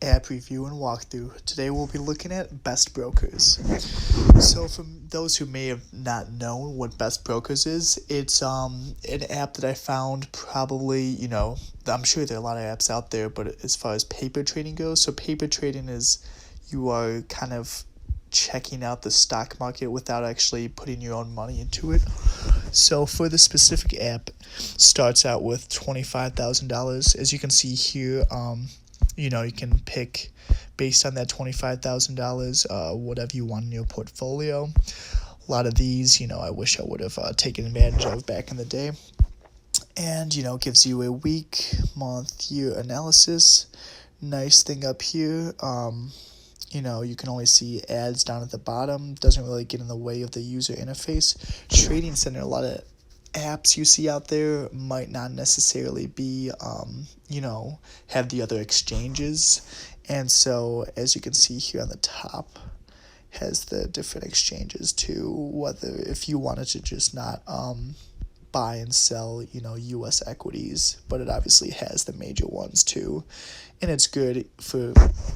app review and walkthrough. Today we'll be looking at Best Brokers. So for those who may have not known what Best Brokers is, it's an app that I found probably, I'm sure there are a lot of apps out there, but as far as paper trading goes, so paper trading is you are kind of checking out the stock market without actually putting your own money into it. So for the specific app, starts out with $25,000. As you can see here, you can pick based on that $25,000 whatever you want in your portfolio. A lot of these, I wish I would have taken advantage of back in the day. And, gives you a week, month, year analysis. Nice thing up here, you can only see ads down at the bottom. Doesn't really get in the way of the user interface. Trading Center, a lot of apps you see out there might not necessarily be, have the other exchanges. And so, as you can see here on the top, has the different exchanges too, whether if you wanted to just not buy and sell, U.S. equities, but it obviously has the major ones too. And it's good for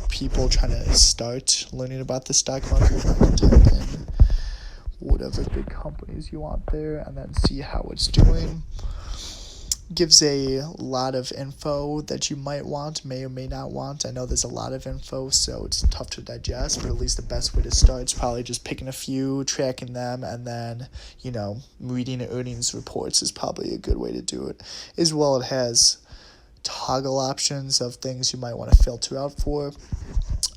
people trying to start learning about the stock market. You can type in whatever big companies you want there and then see how it's doing. Gives a lot of info that you might want, may or may not want. I know there's a lot of info, so it's tough to digest, but at least the best way to start is probably just picking a few, tracking them, and then, reading earnings reports is probably a good way to do it. As well, it has toggle options of things you might want to filter out for.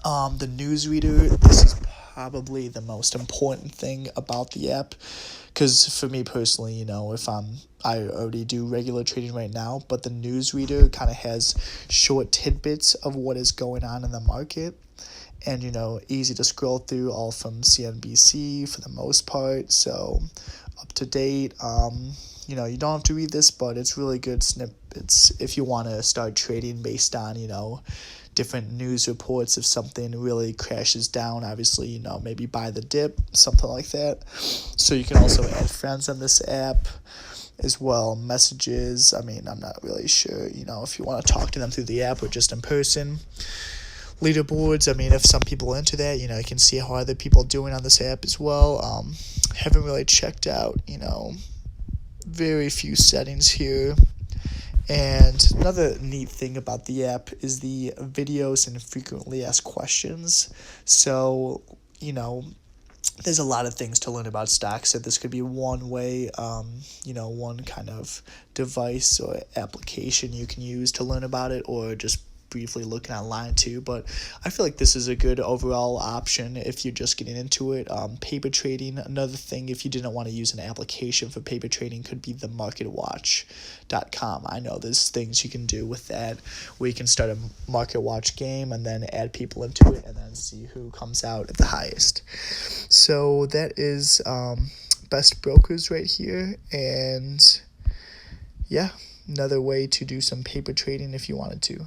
The newsreader, this is probably the most important thing about the app, because for me personally, if I already do regular trading right now, but the newsreader kind of has short tidbits of what is going on in the market, and easy to scroll through, all from CNBC for the most part, so up to date. You don't have to read this, but it's really good snippets if you want to start trading based on different news reports. If something really crashes down, obviously, maybe buy the dip, something like that. So you can also add friends on this app as well. Messages, I'm not really sure, if you want to talk to them through the app or just in person. Leaderboards, if some people are into that, you can see how other people are doing on this app as well. Haven't really checked out, very few settings here. And another neat thing about the app is the videos and frequently asked questions. So, there's a lot of things to learn about stocks. So this could be one way, one kind of device or application you can use to learn about it, or just briefly looking online too. But I feel like this is a good overall option if you're just getting into it. Paper trading, another thing, if you didn't want to use an application for paper trading, could be the marketwatch.com. I know there's things you can do with that where you can start a market watch game and then add people into it and then see who comes out at the highest. So that is Best Brokers right here. And yeah, another way to do some paper trading if you wanted to.